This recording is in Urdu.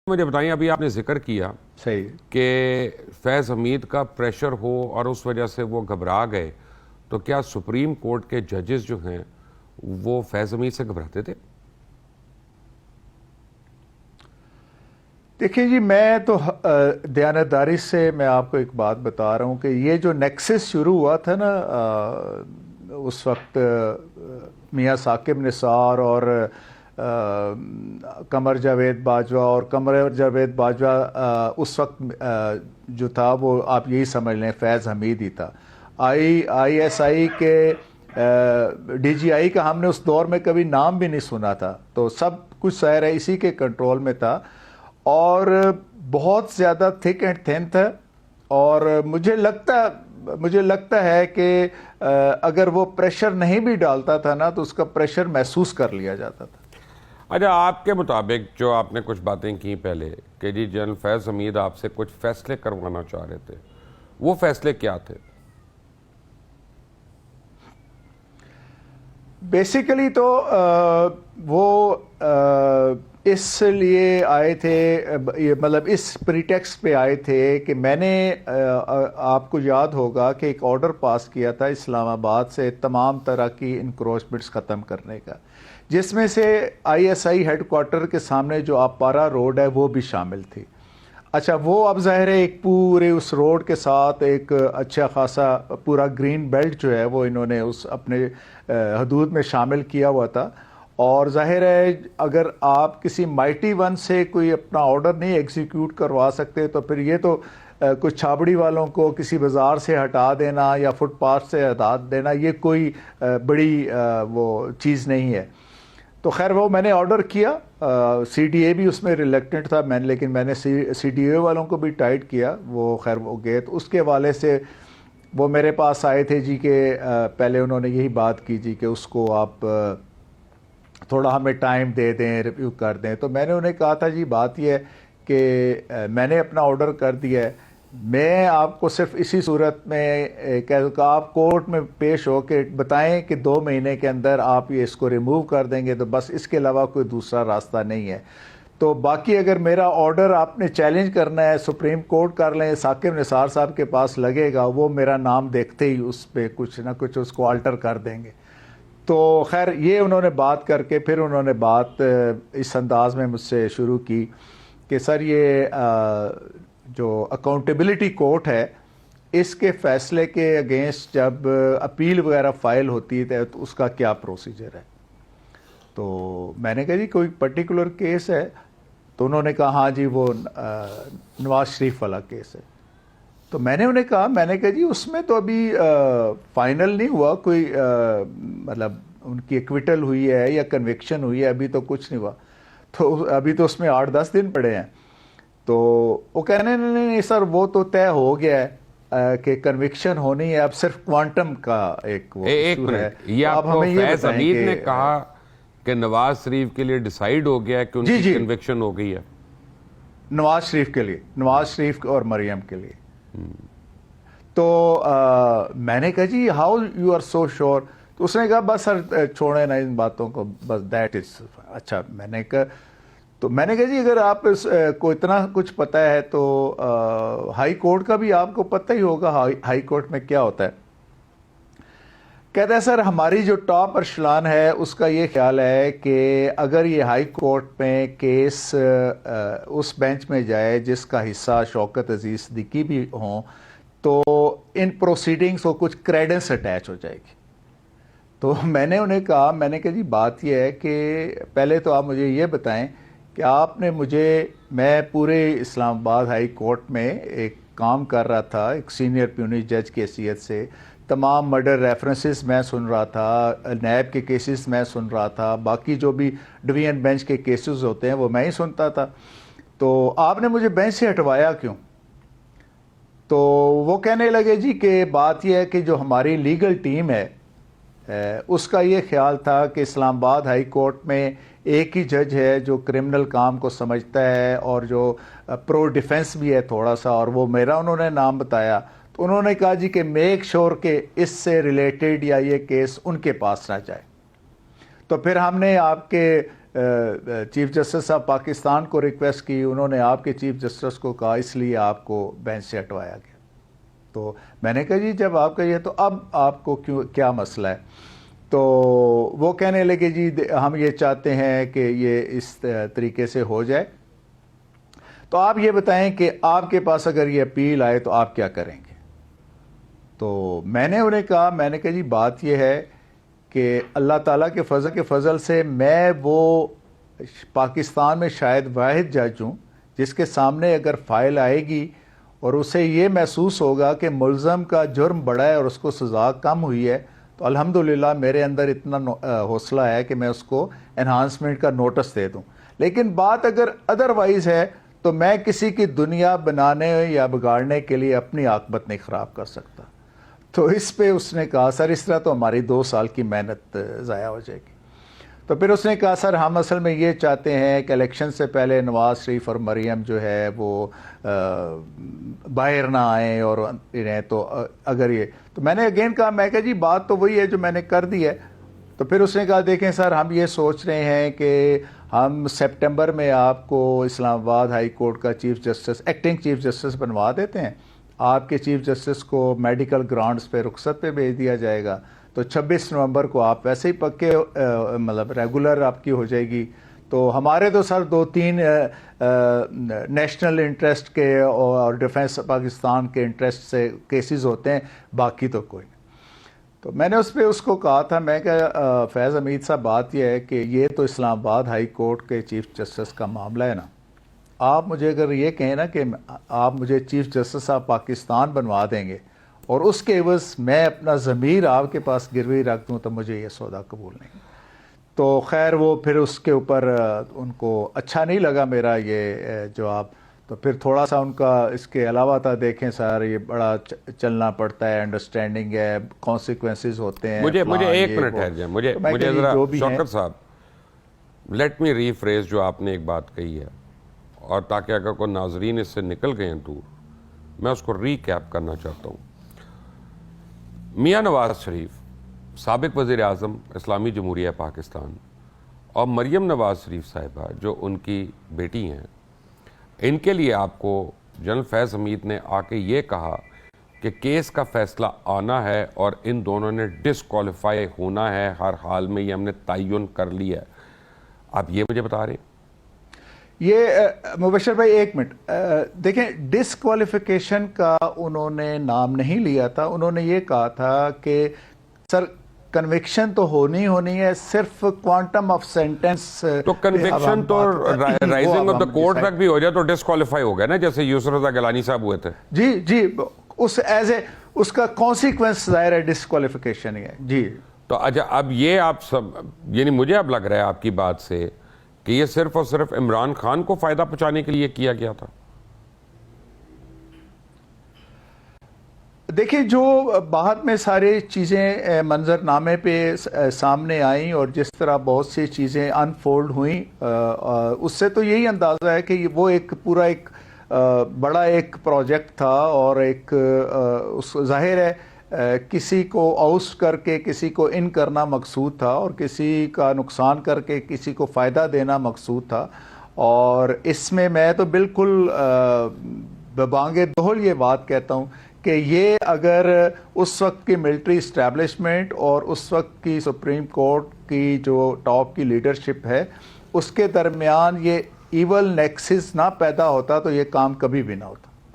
مجھے بتائیں، ابھی آپ نے ذکر کیا صحیح کہ فیض حمید کا پریشر ہو اور اس وجہ سے وہ گھبرا گئے، تو کیا سپریم کورٹ کے ججز جو ہیں وہ فیض حمید سے گھبراتے تھے؟ دیکھیں جی، میں تو دیانتداری سے میں آپ کو ایک بات بتا رہا ہوں کہ یہ جو نیکسس شروع ہوا تھا نا اس وقت میاں ثاقب نثار اور قمر جاوید باجوہ، اور قمر جاوید باجوہ اس وقت جو تھا وہ آپ یہی سمجھ لیں فیض حمید ہی تھا۔ آئی ایس آئی کے ڈی جی آئی کا ہم نے اس دور میں کبھی نام بھی نہیں سنا تھا، تو سب کچھ ظاہر ہے اسی کے کنٹرول میں تھا اور بہت زیادہ تھک اینڈ تھن تھا۔ اور مجھے لگتا ہے کہ اگر وہ پریشر نہیں بھی ڈالتا تھا نا تو اس کا پریشر محسوس کر لیا جاتا تھا۔ اچھا، آپ کے مطابق جو آپ نے کچھ باتیں کی پہلے کہ جی جنرل فیض حمید آپ سے کچھ فیصلے کروانا چاہ رہے تھے، وہ فیصلے کیا تھے؟ بیسیکلی تو وہ اس لیے آئے تھے، مطلب اس پریٹیکسٹ پہ آئے تھے کہ میں نے آپ کو یاد ہوگا کہ ایک آرڈر پاس کیا تھا اسلام آباد سے تمام طرح کی انکروچمنٹس ختم کرنے کا، جس میں سے I S I had quarter کے سامنے جو آپارا روڈ ہے وہ بھی شامل تھی۔ اچھا، وہ اب ظاہر ہے ایک پورے اس روڈ کے ساتھ ایک اچھا خاصا پورا گرین بیلٹ جو ہے وہ انہوں نے اس اپنے حدود میں شامل کیا ہوا تھا، اور ظاہر ہے اگر آپ کسی مائٹی ون سے کوئی اپنا آرڈر نہیں ایگزیکیوٹ کروا سکتے تو پھر یہ تو کچھ چھابڑی والوں کو کسی بازار سے ہٹا دینا یا فٹ پاتھ سے ہٹا دینا یہ کوئی بڑی وہ چیز نہیں ہے۔ تو خیر وہ میں نے آرڈر کیا، سی ڈی اے بھی اس میں ریلیکٹنٹ تھا، لیکن میں نے سی ڈی اے والوں کو بھی ٹائٹ کیا، وہ خیر وہ گئے تو اس کے حوالے سے وہ میرے پاس آئے تھے جی کہ پہلے انہوں نے یہی بات کی جی کہ اس کو آپ تھوڑا ہمیں ٹائم دے دیں، ریویو کر دیں۔ تو میں نے انہیں کہا تھا جی بات یہ ہے کہ میں نے اپنا آرڈر کر دیا ہے، میں آپ کو صرف اسی صورت میں کہ آپ کورٹ میں پیش ہو کے بتائیں کہ 2 مہینے کے اندر آپ یہ اس کو ریموو کر دیں گے، تو بس اس کے علاوہ کوئی دوسرا راستہ نہیں ہے۔ تو باقی اگر میرا آرڈر آپ نے چیلنج کرنا ہے سپریم کورٹ کر لیں، ثاقب نثار صاحب کے پاس لگے گا، وہ میرا نام دیکھتے ہی اس پہ کچھ نہ کچھ اس کو آلٹر کر دیں گے۔ تو خیر یہ انہوں نے بات کر کے پھر انہوں نے بات اس انداز میں مجھ سے شروع کی کہ سر یہ جو اکاؤنٹیبلٹی کورٹ ہے اس کے فیصلے کے اگینسٹ جب اپیل وغیرہ فائل ہوتی ہے تو اس کا کیا پروسیجر ہے۔ تو میں نے کہا جی کوئی پرٹیکولر کیس ہے؟ تو انہوں نے کہا ہاں جی وہ نواز شریف والا کیس ہے۔ تو میں نے انہیں کہا جی اس میں تو ابھی فائنل نہیں ہوا کوئی، مطلب ان کی ایکویٹل ہوئی ہے یا کنوکشن ہوئی ہے، ابھی تو کچھ نہیں ہوا، تو ابھی تو اس میں 8-10 دن پڑے ہیں۔ تو وہ کہنے نہیں سر وہ تو طے ہو گیا ہے کہ کنوکشن ہونی ہے، اب صرف کوانٹم کا ایک وہ ایشو ہے۔ یہ آپ کو فیض حمید نے کہا کہ نواز شریف کے لیے ڈیسائیڈ ہو گیا ہے کہ ان کی کنوکشن ہو گئی ہے؟ نواز شریف کے لیے، نواز شریف اور مریم کے لیے۔ تو میں نے کہا جی how you are so sure? تو اس نے کہا بس سر چھوڑیں نا ان باتوں کو، بس دیٹ از اچھا۔ میں نے کہا جی اگر آپ کو اتنا کچھ پتہ ہے تو ہائی کورٹ کا بھی آپ کو پتہ ہی ہوگا ہائی کورٹ میں کیا ہوتا ہے۔ کہتا ہے سر ہماری جو ٹاپ ارشلان ہے اس کا یہ خیال ہے کہ اگر یہ ہائی کورٹ میں کیس اس بینچ میں جائے جس کا حصہ شوکت عزیز صدیقی بھی ہوں تو ان پروسیڈنگز کو کچھ کریڈنس اٹیچ ہو جائے گی۔ تو میں نے انہیں کہا جی بات یہ ہے کہ پہلے تو آپ مجھے یہ بتائیں کہ آپ نے میں پورے اسلام آباد ہائی کورٹ میں ایک کام کر رہا تھا ایک سینئر پیونی جج کی حیثیت سے، تمام مرڈر ریفرنسز میں سن رہا تھا، نیب کے کیسز میں سن رہا تھا، باقی جو بھی ڈویژن بینچ کے کیسز ہوتے ہیں وہ میں ہی سنتا تھا، تو آپ نے مجھے بینچ سے ہٹوایا کیوں؟ تو وہ کہنے لگے جی کہ بات یہ ہے کہ جو ہماری لیگل ٹیم ہے اس کا یہ خیال تھا کہ اسلام آباد ہائی کورٹ میں ایک ہی جج ہے جو کرمنل کام کو سمجھتا ہے اور جو پرو ڈیفنس بھی ہے تھوڑا سا، اور وہ میرا انہوں نے نام بتایا۔ تو انہوں نے کہا جی کہ میک شور کہ اس سے ریلیٹڈ یا یہ کیس ان کے پاس نہ جائے۔ تو پھر ہم نے آپ کے چیف جسٹس آف پاکستان کو ریکویسٹ کی, انہوں نے آپ کے چیف جسٹس کو کہا اس لیے آپ کو بینچ سے ہٹوایا گیا. تو میں نے کہا جی جب آپ کا یہ تو اب آپ کو کیا مسئلہ ہے؟ تو وہ کہنے لگے جی ہم یہ چاہتے ہیں کہ یہ اس طریقے سے ہو جائے, تو آپ یہ بتائیں کہ آپ کے پاس اگر یہ اپیل آئے تو آپ کیا کریں گے؟ تو میں نے انہیں کہا, میں نے کہا جی بات یہ ہے کہ اللہ تعالیٰ کے فضل سے میں وہ پاکستان میں شاید واحد جج ہوں جس کے سامنے اگر فائل آئے گی اور اسے یہ محسوس ہوگا کہ ملزم کا جرم بڑا ہے اور اس کو سزا کم ہوئی ہے, تو الحمدللہ میرے اندر اتنا حوصلہ ہے کہ میں اس کو انہانسمنٹ کا نوٹس دے دوں. لیکن بات اگر ادروائز ہے تو میں کسی کی دنیا بنانے یا بگاڑنے کے لیے اپنی عاقبت نہیں خراب کر سکتا. تو اس پہ اس نے کہا سر اس طرح تو ہماری 2 سال کی محنت ضائع ہو جائے گی. تو پھر اس نے کہا سر ہم اصل میں یہ چاہتے ہیں کہ الیکشن سے پہلے نواز شریف اور مریم جو ہے وہ باہر نہ آئیں اور رہیں, تو اگر یہ تو میں نے اگین کہا, میں کہا جی بات تو وہی ہے جو میں نے کر دی ہے. تو پھر اس نے کہا دیکھیں سر ہم یہ سوچ رہے ہیں کہ ہم سپٹمبر میں آپ کو اسلام آباد ہائی کورٹ کا chief justice acting chief justice بنوا دیتے ہیں, آپ کے چیف جسٹس کو میڈیکل گراؤنڈز پہ رخصت پہ بھیج دیا جائے گا, تو 26 نومبر کو آپ ویسے ہی پکے مطلب ریگولر آپ کی ہو جائے گی. تو ہمارے تو سر 2-3 نیشنل انٹرسٹ کے اور ڈیفنس پاکستان کے انٹرسٹ سے کیسز ہوتے ہیں, باقی تو کوئی نہیں. تو میں نے اس پہ اس کو کہا تھا, میں کہ فیض حمید صاحب بات یہ ہے کہ یہ تو اسلام آباد ہائی کورٹ کے چیف جسٹس کا معاملہ ہے نا, آپ مجھے اگر یہ کہیں نا کہ آپ مجھے چیف جسٹس آف پاکستان بنوا دیں گے اور اس کے عوض میں اپنا ضمیر آپ کے پاس گروی رکھ دوں تو مجھے یہ سودا قبول نہیں. تو خیر وہ پھر اس کے اوپر ان کو اچھا نہیں لگا میرا یہ جواب. تو پھر تھوڑا سا ان کا اس کے علاوہ تھا, دیکھیں سر یہ بڑا چلنا پڑتا ہے, انڈرسٹینڈنگ ہے, کانسیکوینسز ہوتے ہیں. مجھے 1 منٹ ٹھہر جائیں, مجھے ذرا شوکت صاحب لیٹ می ری فریز جو آپ نے ایک بات کہی ہے, اور تاکہ اگر کوئی ناظرین اس سے نکل گئے ہیں دور, میں اس کو ری کیپ کرنا چاہتا ہوں. میاں نواز شریف سابق وزیر اعظم اسلامی جمہوریہ پاکستان اور مریم نواز شریف صاحبہ جو ان کی بیٹی ہیں, ان کے لیے آپ کو جنرل فیض حمید نے آ کے یہ کہا کہ کیس کا فیصلہ آنا ہے اور ان دونوں نے ڈسکوالیفائی ہونا ہے ہر حال میں, یہ ہم نے تعین کر لیا ہے. آپ یہ مجھے بتا رہے ہیں؟ یہ مبشر بھائی 1 منٹ دیکھیں, ڈسکوالیفیکیشن کا انہوں نے نام نہیں لیا تھا, انہوں نے یہ کہا تھا کہ سر کنوکشن تو ہونی ہے, صرف کوانٹم آف سینٹنس. تو کنوکشن تو رائزنگ آف دا کورٹ تک بھی ہو جائے تو ڈسکوالیفائی ہو گیا نا, جیسے یسر رضا گیلانی صاحب ہوئے تھے. جی اس ایز اے اس کا کانسیکوینس ظاہر ہے ڈسکوالیفیکیشن ہی ہے. جی تو اچھا اب یہ آپ سب یعنی مجھے اب لگ رہا ہے آپ کی بات سے کہ یہ صرف اور صرف عمران خان کو فائدہ پہنچانے کے لیے کیا گیا تھا. دیکھیں جو بعد میں ساری چیزیں منظر نامے پہ سامنے آئیں اور جس طرح بہت سی چیزیں انفولڈ ہوئیں, اس سے تو یہی اندازہ ہے کہ وہ ایک پورا ایک بڑا ایک پروجیکٹ تھا, اور ایک ظاہر ہے کسی کو اوس کر کے کسی کو ان کرنا مقصود تھا اور کسی کا نقصان کر کے کسی کو فائدہ دینا مقصود تھا. اور اس میں تو بالکل ببانگ دہل یہ بات کہتا ہوں کہ یہ اگر اس وقت کی ملٹری اسٹیبلشمنٹ اور اس وقت کی سپریم کورٹ کی جو ٹاپ کی لیڈرشپ ہے اس کے درمیان یہ ایول نیکسس نہ پیدا ہوتا تو یہ کام کبھی بھی نہ ہوتا.